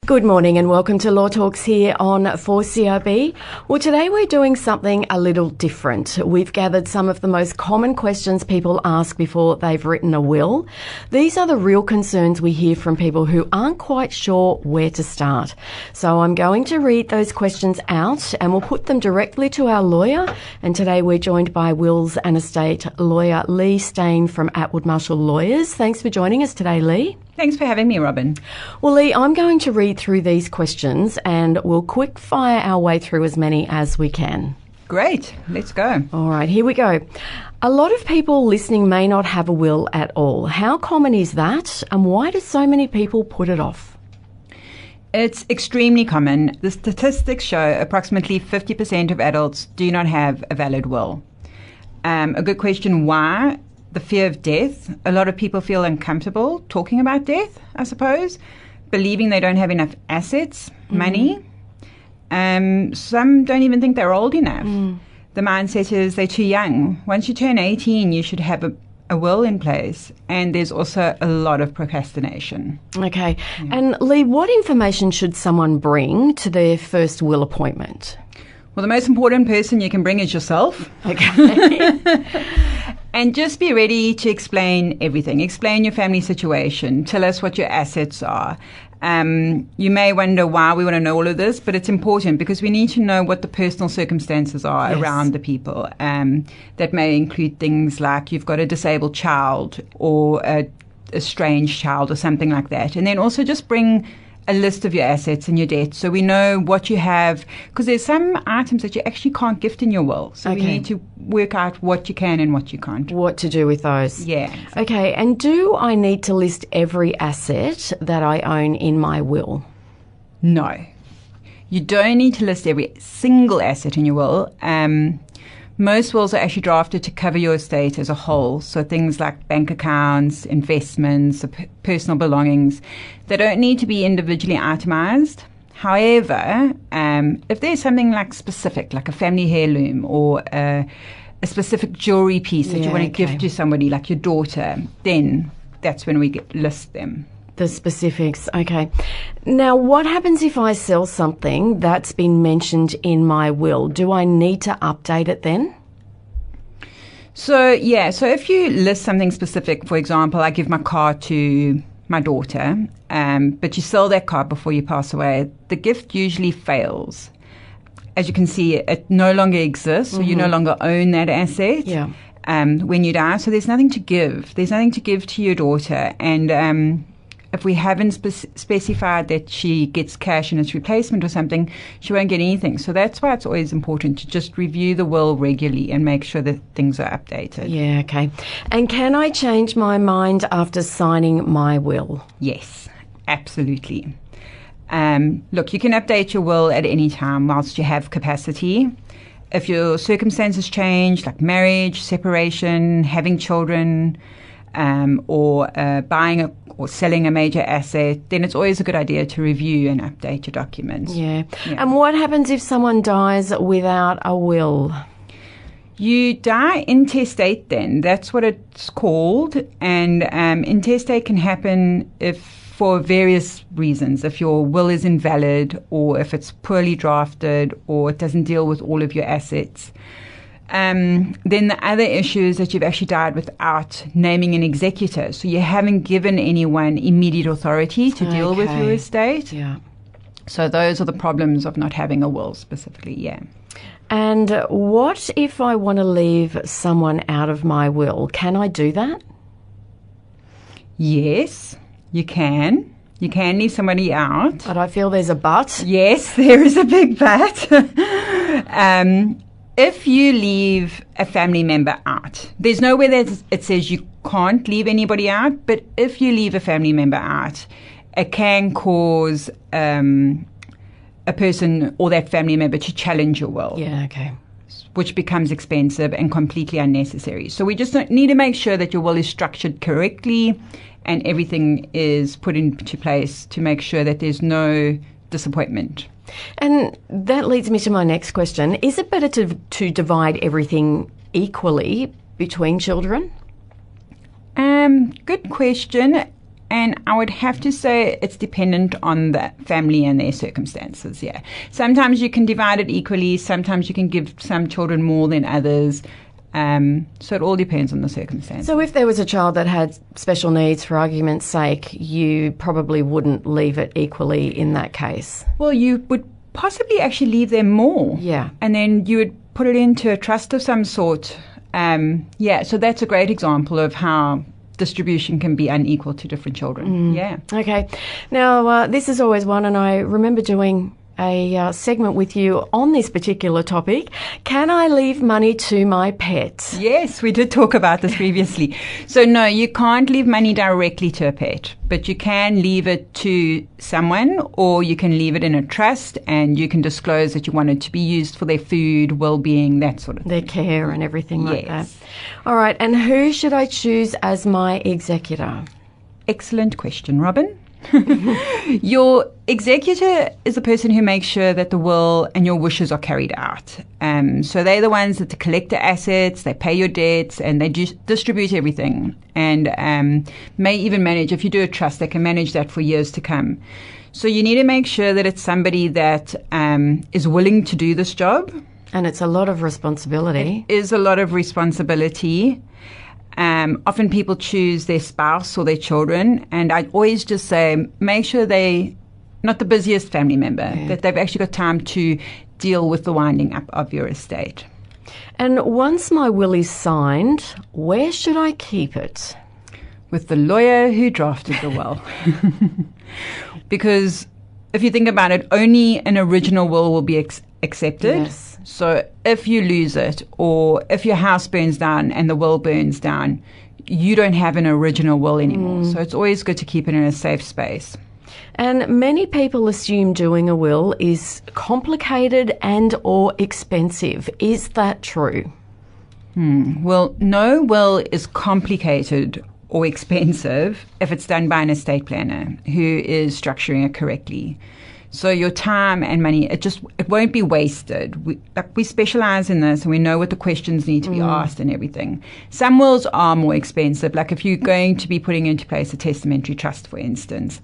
Good morning and welcome to Law Talks here on 4CRB. Well, today we're doing something a little different. We've gathered some of the most common questions people ask before they've written a will. These are the real concerns we hear from people who aren't quite sure where to start. So I'm going to read those questions out and we'll put them directly to our lawyer. And today we're joined by wills and estate lawyer Leigh Steyn from Attwood Marshall Lawyers. Thanks for joining us today, Leigh. Thanks for having me, Robyn. Well, Leigh, I'm going to read through these questions and we'll quick fire our way through as many as we can. Great. Let's go. All right, here we go. A lot of people listening may not have a will at all. How common is that and why do so many people put it off? It's extremely common. The statistics show approximately 50% of adults do not have a valid will. A good question, why? The fear of death. A lot of people feel uncomfortable talking about death, I suppose, believing they don't have enough assets, money. Some don't even think they're old enough. The mindset is they're too young. Once you turn 18, you should have a will in place. And there's also a lot of procrastination. Okay. Yeah. And Leigh, what information should someone bring to their first will appointment? Well, the most important person you can bring is yourself. Okay. And just be ready to explain everything. Explain your family situation. Tell us what your assets are. You may wonder why we want to know all of this, but it's important because we need to know what the personal circumstances are around the people. That may include things like you've got a disabled child or a strange child or something like that. And then also just bring a list of your assets and your debts so we know what you have, because there's some items that you actually can't gift in your will. So we need to work out what you can and what you can't. What to do with those. Yeah. Exactly. Okay, and do I need to list every asset that I own in my will? No. You don't need to list every single asset in your will. Most wills are actually drafted to cover your estate as a whole. So things like bank accounts, investments, personal belongings, they don't need to be individually itemized. However, if there's something like specific, like a family heirloom or a specific jewelry piece that you want to give to somebody, like your daughter, then that's when we list them. The specifics, okay. Now, what happens if I sell something that's been mentioned in my will? Do I need to update it then? So if you list something specific, for example, I give my car to my daughter, but you sell that car before you pass away, the gift usually fails. As you can see, it no longer exists, so you no longer own that asset when you die. So there's nothing to give. There's nothing to give to your daughter. And if we haven't specified that she gets cash in its replacement or something, she won't get anything. So that's why it's always important to just review the will regularly and make sure that things are updated. Yeah, okay. And can I change my mind after signing my will? Yes, absolutely. Look, you can update your will at any time whilst you have capacity. If your circumstances change, like marriage, separation, having children, or buying or selling a major asset, then it's always a good idea to review and update your documents. Yeah. And what happens if someone dies without a will? You die intestate then. That's what it's called. And intestate can happen for various reasons. If your will is invalid or if it's poorly drafted or it doesn't deal with all of your assets. Then the other issue is that you've actually died without naming an executor. So you haven't given anyone immediate authority to deal with your estate. Yeah. So those are the problems of not having a will specifically, And what if I want to leave someone out of my will? Can I do that? Yes, you can. You can leave somebody out. But I feel there's a but. Yes, there is a big but. If you leave a family member out, there's nowhere that it says you can't leave anybody out, but if you leave a family member out, it can cause a person or that family member to challenge your will. Yeah, okay. Which becomes expensive and completely unnecessary. So we just need to make sure that your will is structured correctly and everything is put into place to make sure that there's no disappointment. And that leads me to my next question. Is it better to divide everything equally between children? Good question. And I would have to say it's dependent on the family and their circumstances, yeah. Sometimes you can divide it equally. Sometimes you can give some children more than others. So it all depends on the circumstances. So if there was a child that had special needs, for argument's sake, you probably wouldn't leave it equally in that case. Well, you would possibly actually leave them more. Yeah. And then you would put it into a trust of some sort. So that's a great example of how distribution can be unequal to different children. Yeah. Okay. Now, this is always one, and I remember doing a segment with you on this particular topic. Can I leave money to my pet? Yes, we did talk about this previously. So no, you can't leave money directly to a pet, but you can leave it to someone, or you can leave it in a trust, and you can disclose that you want it to be used for their food, well-being, that sort of thing. Their care and everything like that. All right, and who should I choose as my executor? Excellent question, Robyn. Your executor is the person who makes sure that the will and your wishes are carried out. So they're the ones that collect the assets, they pay your debts, and they distribute everything. And may even manage, if you do a trust, they can manage that for years to come. So you need to make sure that it's somebody that is willing to do this job. And it's a lot of responsibility. It is a lot of responsibility. Often people choose their spouse or their children, and I always just say, make sure they're not the busiest family member, that they've actually got time to deal with the winding up of your estate. And once my will is signed, where should I keep it? With the lawyer who drafted the will. Because if you think about it, only an original will be accepted. Yes. So if you lose it, or if your house burns down and the will burns down, you don't have an original will anymore. So it's always good to keep it in a safe space. And many people assume doing a will is complicated and or expensive. Is that true? Well, no will is complicated or expensive if it's done by an estate planner who is structuring it correctly. So your time and money, it won't be wasted. We specialize in this, and we know what the questions need to be asked and everything. Some wills are more expensive, like if you're going to be putting into place a testamentary trust, for instance.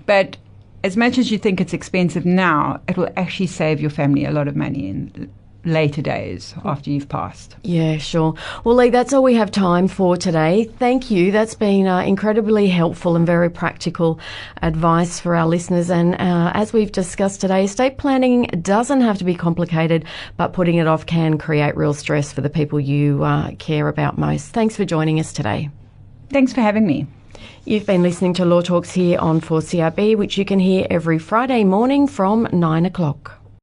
But as much as you think it's expensive now, it will actually save your family a lot of money in later days after you've passed. Yeah, sure. Well, Leigh, that's all we have time for today. Thank you. That's been incredibly helpful and very practical advice for our listeners. And as we've discussed today, estate planning doesn't have to be complicated, but putting it off can create real stress for the people you care about most. Thanks for joining us today. Thanks for having me. You've been listening to Law Talks here on 4CRB, which you can hear every Friday morning from 9 o'clock.